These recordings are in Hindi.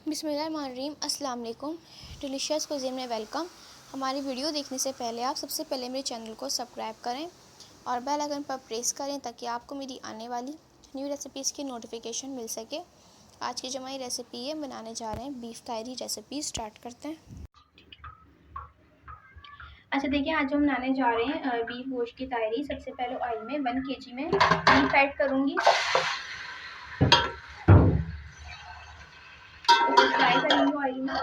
बिस्मिल्लाहिर्रहमानिर्रहीम। अस्सलाम वालेकुम। डिलीशियस कुज़ीन में वेलकम। हमारी वीडियो देखने से पहले आप सबसे पहले मेरे चैनल को सब्सक्राइब करें और बेल आइकन पर प्रेस करें ताकि आपको मेरी आने वाली न्यू रेसिपीज़ की नोटिफिकेशन मिल सके। आज की जो हमारी रेसिपी है बनाने जा रहे हैं बीफ ताहरी रेसिपी। स्टार्ट करते हैं। अच्छा देखिए, आज हम बनाने जा रहे हैं बीफ गोश्त की ताहरी। सबसे पहले ऑयल में 1 kg में बीफ ऐड करूँगी, फ्राई करेंगे ऑयल में।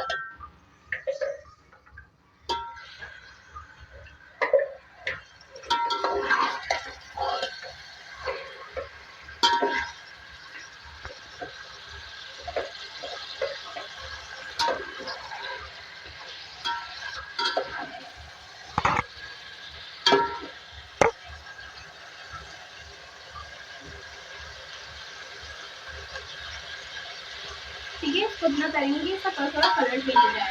ठीक है, इसको इतना करेंगे इसका थोड़ा कलर चेंज हो जाएगा।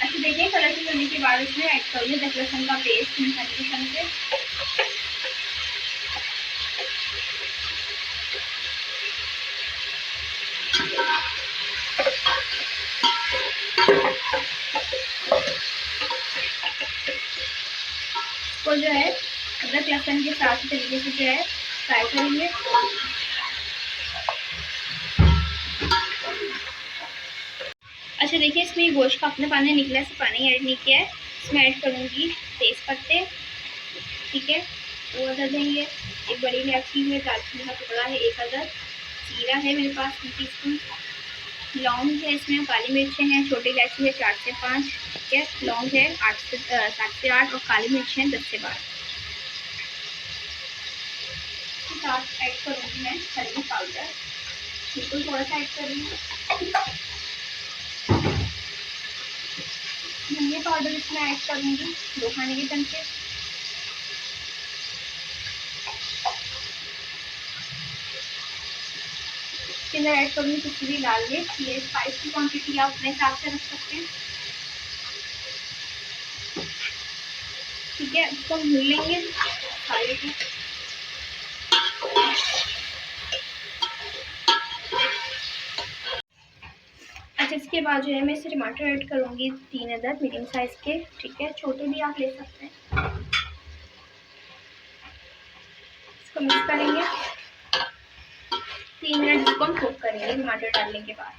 अच्छा देखिए, कलर चेंज होने के बाद इसमें ऐड करूँगी 10 लहसुन का पेस्ट 3 चमचे। इसको जो है अदरक लहसुन के साथ तरीके से जो है फ्राई करेंगे। अच्छा देखिए, इसमें गोश्त का अपना पानी निकला है, पानी ऐड नहीं किया है। इसमें ऐड करूँगी तेज पत्ते, ठीक है, वो अदर देंगे। एक बड़ी इलायची है, दालचीनी का टुकड़ा है, 1 अदर, जीरा है मेरे पास 2 टीस्पून, लौंग है, इसमें काली मिर्चें हैं, छोटी इलायची है 4 से 5, ठीक है, लौंग है 7 से 8 और काली मिर्च है 10 से 12। साथ ऐड करूँगी मैं हल्दी पाउडर, बिल्कुल थोड़ा सा ऐड करूँगी। धनिया पाउडर इसमें ऐड करूँगी 2 खाने के चमचे। इसके अंदर ऐड करूँगी कसूरी लाल मिर्च। ये स्पाइस की क्वांटिटी आप अपने हिसाब से रख सकते हैं, ठीक है। इसको भून लेंगे मसाले को। अच्छा, इसके बाद जो है मैं इसे टमाटर ऐड करूँगी 3 अदर मीडियम साइज़ के, ठीक है, छोटे भी आप ले सकते हैं। इसको मिक्स करेंगे 3 मिनट, इसको हम कुक करेंगे टमाटर डालने के बाद।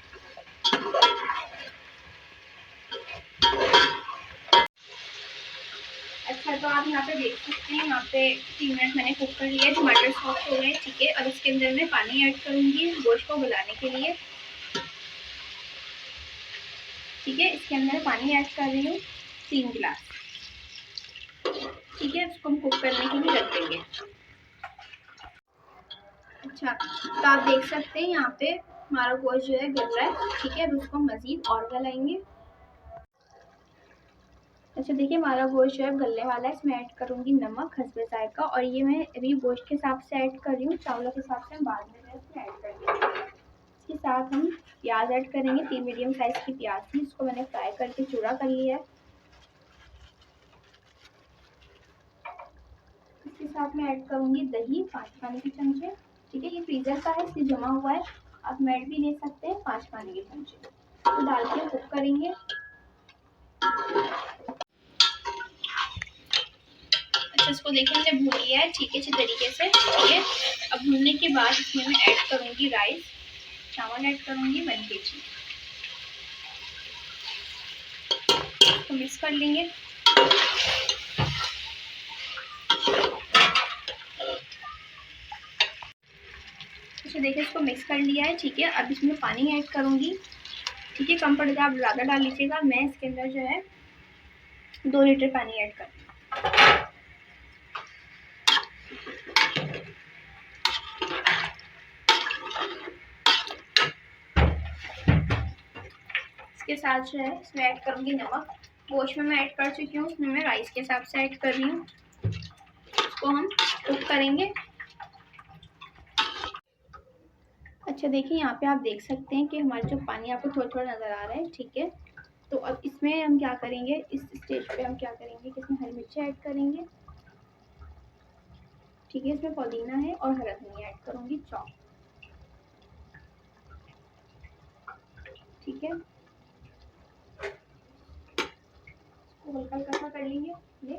अच्छा, तो आप यहाँ पे देख सकते हैं, यहाँ पे 3 मिनट मैंने कुक कर लिया, टमाटर सॉफ्ट हो गए, ठीक है। अब इसके अंदर मैं पानी ऐड करूँगी गोश्त को गलाने के लिए, ठीक है। इसके अंदर पानी ऐड कर रही हूँ 3 गिलास, ठीक है। इसको हम कुक करने के लिए रख देंगे। अच्छा, तो आप देख सकते हैं यहाँ पे हमारा गोश्त जो है गल रहा है, ठीक है। अब उसको मज़ीद और गलाएंगे। अच्छा देखिए, हमारा गोश्त जो है गलने वाला है। इसमें ऐड करूँगी नमक हस्बे जायका, और ये मैं अभी गोश्त के हिसाब से ऐड कर रही हूँ, चावलों के हिसाब से हम बाद में इसमें ऐड कर देंगे। इसके साथ हम प्याज ऐड करेंगे, 3 मीडियम साइज़ की प्याज थी, इसको मैंने फ्राई करके चूड़ा कर लिया है। इसके साथ मैं ऐड करूँगी दही 5 खाने के चमचे, ठीक है। ये फ्रीज़र का है इसलिए जमा हुआ है, आप मैट भी ले सकते हैं 5 खाने के चमचे। तो डाल के कुक करेंगे। अच्छा, इसको देखिए मैंने भून लिया है, ठीक है, अच्छे तरीके से, ठीक है। अब भूनने के बाद इसमें मैं ऐड करूँगी राइस, चावल ऐड करूँगी 1 kg, इसको मिक्स कर लेंगे। अच्छा देखिए, इसको मिक्स कर लिया है, ठीक है। अब इसमें पानी ऐड करूँगी, ठीक है। कम पड़ जाए आप ज़्यादा डाल लीजिएगा। मैं इसके अंदर जो है 2 लीटर पानी ऐड करूँगी। इसके साथ जो है इसमें ऐड करूँगी नमक। गोश्त में मैं ऐड कर चुकी हूँ, उसमें मैं राइस के हिसाब से ऐड कर रही हूँ। इसको हम कुक करेंगे। अच्छा देखिए, यहाँ पे आप देख सकते हैं कि हमारा जो पानी आपको थोड़ा थोड़ा नज़र आ रहा है, ठीक है। तो अब इसमें हम क्या करेंगे, इस स्टेज पे हम क्या करेंगे कि इसमें हरी मिर्ची ऐड करेंगे, ठीक है। इसमें पुदीना है और हरा धनिया ऐड करूँगी चॉप, ठीक है, इसको हल्का हल्का सा कर लेंगे ये।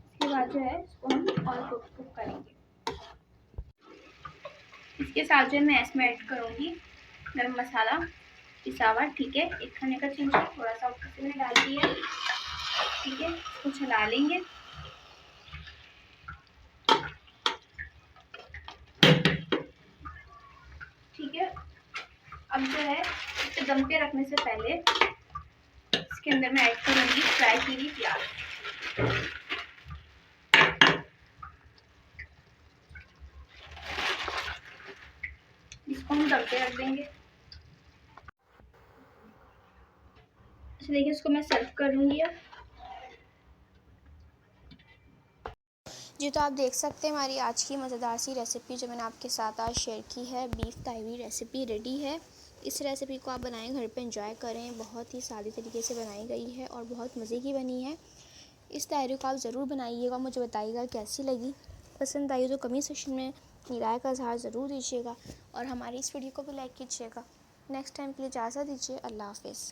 इसके बाद जो है इसको हम और कुक करेंगे। इसके साथ जो मैं इसमें ऐड करूँगी गरम मसाला पिसा हुआ, ठीक है, 1 खाने का चमचा, थोड़ा सा ऊपर से मैंने डाल दिया, ठीक है। इसको चला लेंगे। ठीक है, अब जो है इसे दम पे रखने से पहले इसके अंदर मैं ऐड करूँगी फ्राई की हुई प्याज। इसको हम दम पे रख देंगे। अच्छा देखिए, इसको मैं सर्व करूँगी अब। जी तो आप देख सकते हैं हमारी आज की मज़ेदार सी रेसिपी जो मैंने आपके साथ आज शेयर की है, बीफ तहरी रेसिपी रेडी है। इस रेसिपी को आप बनाएं, घर पे एंजॉय करें। बहुत ही सादी तरीके से बनाई गई है और बहुत मज़े की बनी है। इस तहरी को आप ज़रूर बनाइएगा, मुझे बताइएगा कैसी लगी। पसंद आई तो कमेंट सेक्शन में अपनी राय का इज़हार ज़रूर दीजिएगा और हमारी इस वीडियो को भी लाइक कीजिएगा। नेक्स्ट टाइम के लिए इजाज़त दीजिए। अल्लाह हाफ़िज़।